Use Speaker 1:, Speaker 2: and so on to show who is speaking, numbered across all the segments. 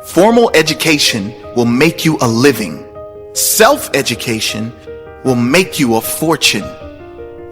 Speaker 1: Formal education will make you a living. Self-education will make you a fortune.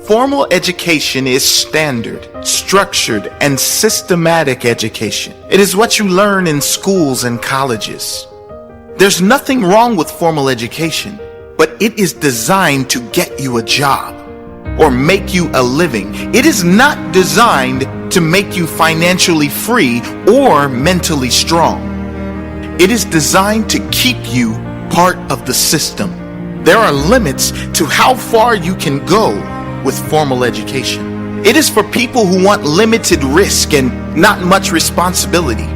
Speaker 1: Formal education is standard, structured, and systematic education. It is what you learn in schools and colleges. There's nothing wrong with formal education, but it is designed to get you a job or make you a living. It is not designed to make you financially free or mentally strong. It is designed to keep you part of the system. There are limits to how far you can go with formal education. It is for people who want limited risk and not much responsibility.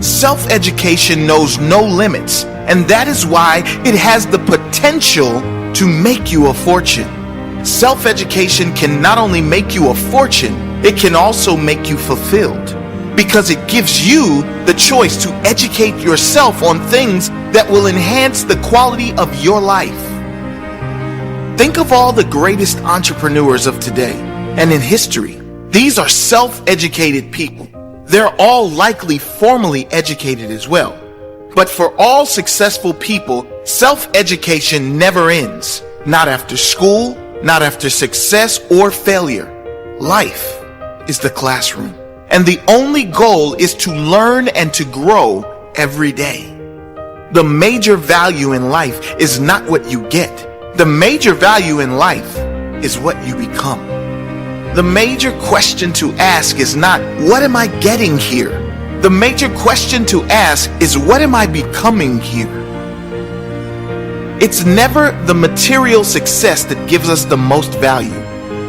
Speaker 1: Self-education knows no limits, and that is why it has the potential to make you a fortune. Self-education can not only make you a fortune, it can also make you fulfilled, because it gives you the choice to educate yourself on things that will enhance the quality of your life. Think of all the greatest entrepreneurs of today and in history. These are self-educated people. They're all likely formally educated as well. But for all successful people, self-education never ends. Not after school, not after success or failure. Life is the classroom. And the only goal is to learn and to grow every day. The major value in life is not what you get. The major value in life is what you become. The major question to ask is not, what am I getting here? The major question to ask is, what am I becoming here? It's never the material success that gives us the most value.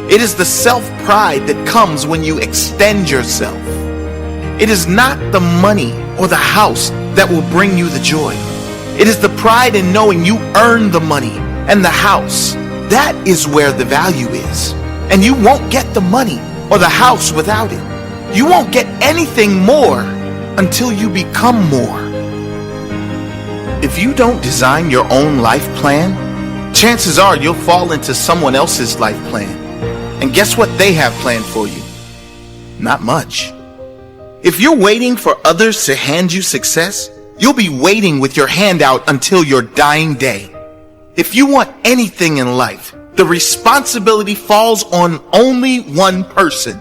Speaker 1: It is the self-pride that comes when you extend yourself. It is not the money or the house that will bring you the joy. It is the pride in knowing you earned the money and the house. That is where the value is. And you won't get the money or the house without it. You won't get anything more until you become more. If you don't design your own life plan, chances are you'll fall into someone else's life plan. And guess what they have planned for you? Not much. If you're waiting for others to hand you success, you'll be waiting with your hand out until your dying day. If you want anything in life, the responsibility falls on only one person,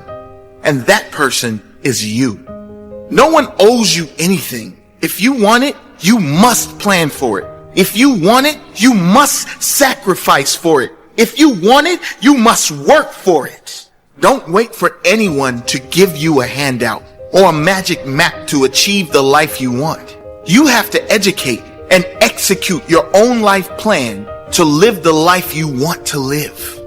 Speaker 1: and that person is you. No one owes you anything. If you want it, you must plan for it. If you want it, you must sacrifice for it. If you want it, you must work for it. Don't wait for anyone to give you a handout or a magic map to achieve the life you want. You have to educate and execute your own life plan to live the life you want to live.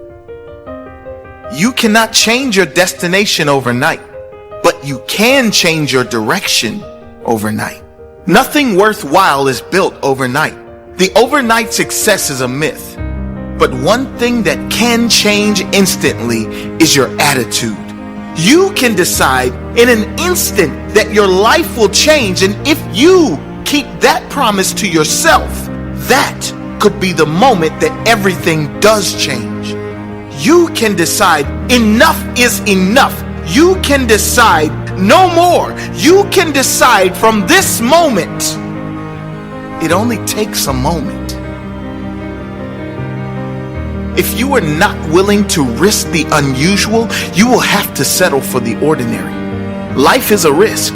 Speaker 1: You cannot change your destination overnight, but you can change your direction overnight. Nothing worthwhile is built overnight. The overnight success is a myth. But one thing that can change instantly is your attitude. You can decide in an instant that your life will change, and if you keep that promise to yourself, that could be the moment that everything does change. You can decide enough is enough. You can decide no more. You can decide from this moment. It only takes a moment. If you are not willing to risk the unusual, you will have to settle for the ordinary. Life is a risk.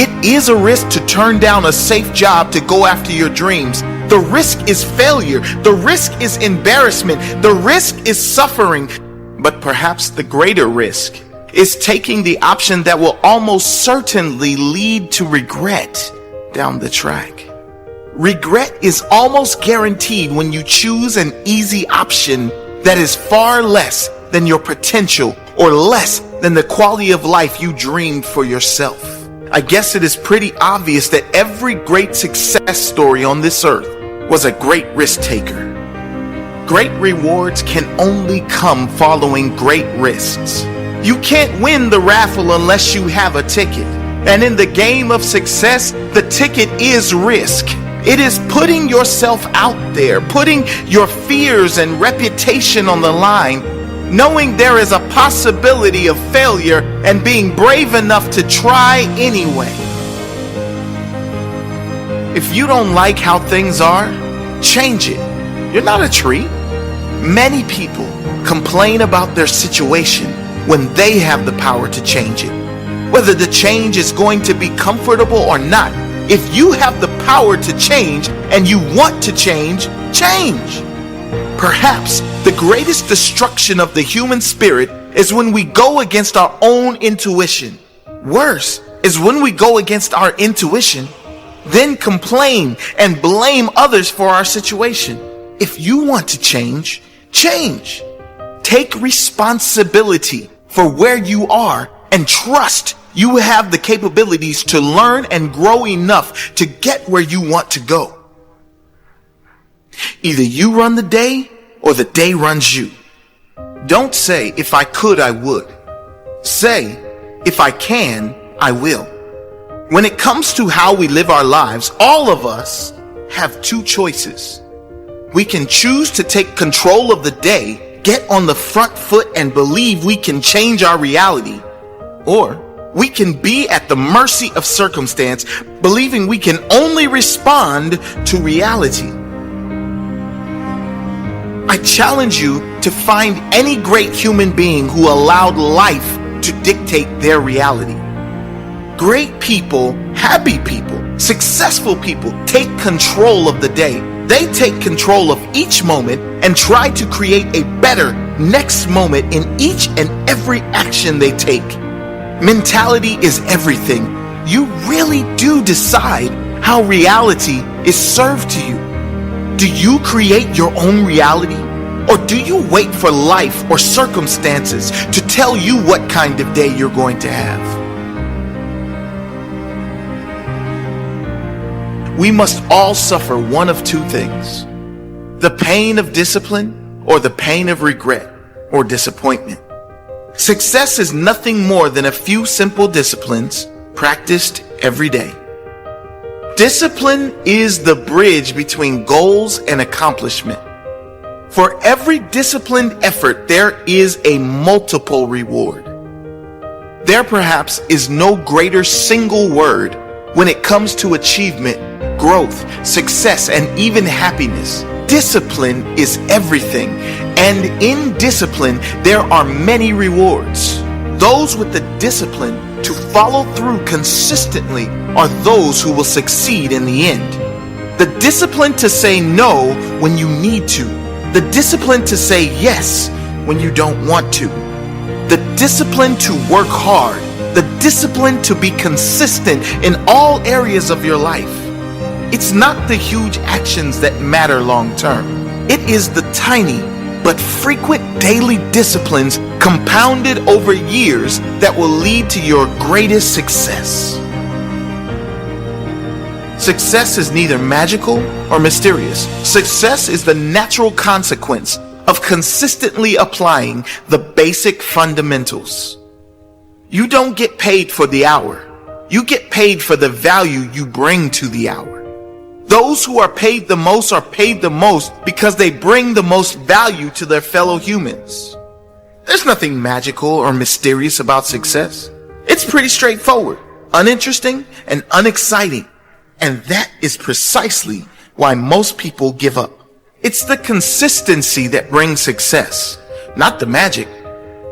Speaker 1: It is a risk to turn down a safe job to go after your dreams. The risk is failure. The risk is embarrassment. The risk is suffering. But perhaps the greater risk is taking the option that will almost certainly lead to regret down the track. Regret is almost guaranteed when you choose an easy option that is far less than your potential or less than the quality of life you dreamed for yourself. I guess it is pretty obvious that every great success story on this earth was a great risk taker. Great rewards can only come following great risks. You can't win the raffle unless you have a ticket. And in the game of success, the ticket is risk. It is putting yourself out there, putting your fears and reputation on the line, knowing there is a possibility of failure and being brave enough to try anyway. If you don't like how things are, change it. You're not a tree. Many people complain about their situation when they have the power to change it. Whether the change is going to be comfortable or not, if you have the power to change and you want to change, change. Perhaps the greatest destruction of the human spirit is when we go against our own intuition. Worse is when we go against our intuition, then complain and blame others for our situation. If you want to change, change. Take responsibility for where you are and trust you have the capabilities to learn and grow enough to get where you want to go. Either you run the day or the day runs you. Don't say, if I could, I would. Say, if I can, I will. When it comes to how we live our lives, all of us have two choices. We can choose to take control of the day, get on the front foot and believe we can change our reality. Or we can be at the mercy of circumstance, believing we can only respond to reality. I challenge you to find any great human being who allowed life to dictate their reality. Great people, happy people, successful people take control of the day. They take control of each moment and try to create a better next moment in each and every action they take. Mentality is everything. You really do decide how reality is served to you. Do you create your own reality? Or do you wait for life or circumstances to tell you what kind of day you're going to have? We must all suffer one of two things: the pain of discipline or the pain of regret or disappointment. Success is nothing more than a few simple disciplines practiced every day. Discipline is the bridge between goals and accomplishment. For every disciplined effort, there is a multiple reward. There perhaps is no greater single word when it comes to achievement, growth, success, and even happiness. Discipline is everything, and in discipline, there are many rewards. Those with the discipline to follow through consistently are those who will succeed in the end. The discipline to say no when you need to. The discipline to say yes when you don't want to. The discipline to work hard. The discipline to be consistent in all areas of your life. It's not the huge actions that matter long term. It is the tiny but frequent daily disciplines compounded over years that will lead to your greatest success. Success is neither magical or mysterious. Success is the natural consequence of consistently applying the basic fundamentals. You don't get paid for the hour. You get paid for the value you bring to the hour. Those who are paid the most because they bring the most value to their fellow humans. There's nothing magical or mysterious about success. It's pretty straightforward, uninteresting, and unexciting. And that is precisely why most people give up. It's the consistency that brings success, not the magic.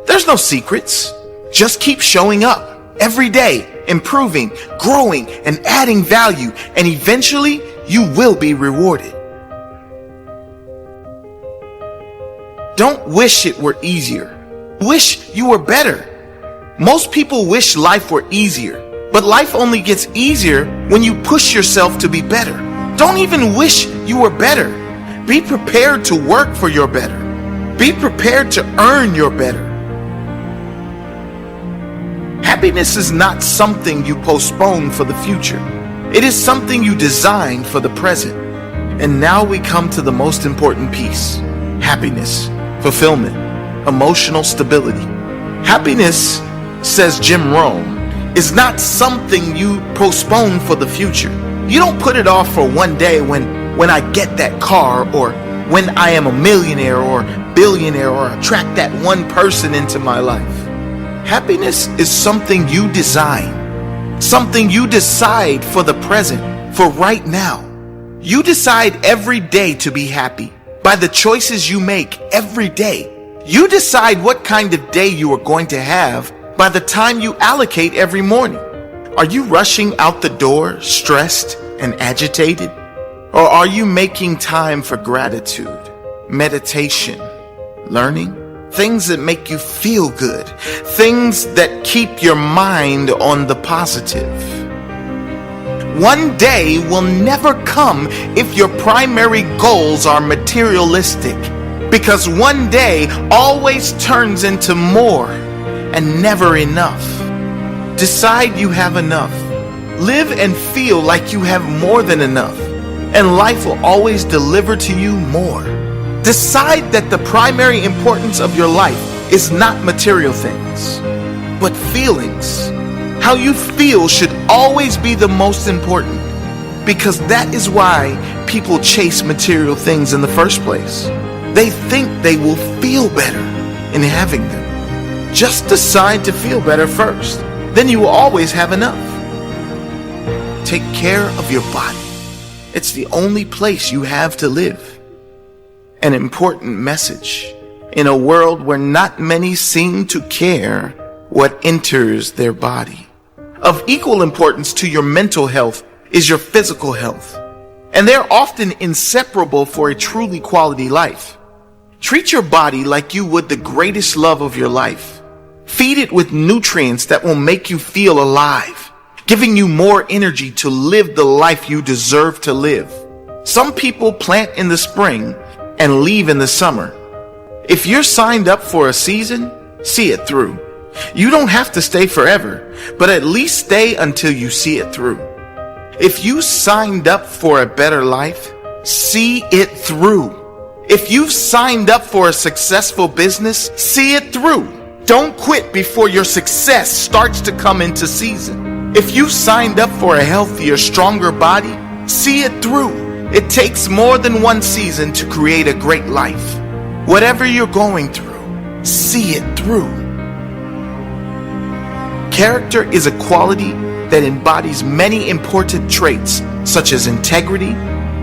Speaker 1: There's no secrets. Just keep showing up every day, improving, growing, and adding value, and eventually you will be rewarded. Don't wish it were easier. Wish you were better. Most people wish life were easier, but life only gets easier when you push yourself to be better. Don't even wish you were better. Be prepared to work for your better. Be prepared to earn your better. Happiness is not something you postpone for the future. It is something you design for the present. And now we come to the most important piece: happiness, fulfillment, emotional stability. Happiness, says Jim Rohn, is not something you postpone for the future. You don't put it off for one day when I get that car, or when I am a millionaire or billionaire, or attract that one person into my life. Happiness is something you design, something you decide for the present. for right now. You decide every day to be happy by the choices you make every day. You decide what kind of day you are going to have by the time you allocate every morning. Are you rushing out the door, stressed and agitated? Or are you making time for gratitude, meditation, learning? Things that make you feel good, things that keep your mind on the positive. One day will never come if your primary goals are materialistic, because one day always turns into more and never enough. Decide you have enough. Live and feel like you have more than enough, and life will always deliver to you more. Decide that the primary importance of your life is not material things, but feelings. How you feel should always be the most important, because that is why people chase material things in the first place. They think they will feel better in having them. Just decide to feel better first. Then you will always have enough. Take care of your body. It's the only place you have to live. An important message in a world where not many seem to care what enters their body. Of equal importance to your mental health is your physical health, and they're often inseparable for a truly quality life. Treat your body like you would the greatest love of your life. Feed it with nutrients that will make you feel alive, giving you more energy to live the life you deserve to live. Some people plant in the spring and leave in the summer. If you're signed up for a season, see it through. You don't have to stay forever, but at least stay until you see it through. If you signed up for a better life, see it through. If you've signed up for a successful business, see it through. Don't quit before your success starts to come into season. If you've signed up for a healthier, stronger body, see it through. It takes more than one season to create a great life. Whatever you're going through, see it through. Character is a quality that embodies many important traits such as integrity,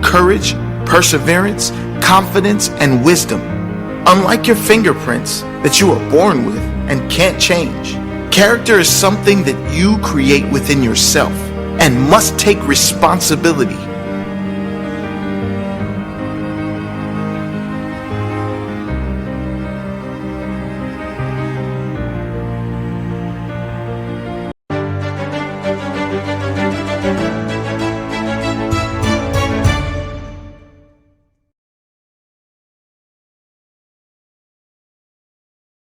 Speaker 1: courage, perseverance, confidence, and wisdom. Unlike your fingerprints that you are born with and can't change, character is something that you create within yourself and must take responsibility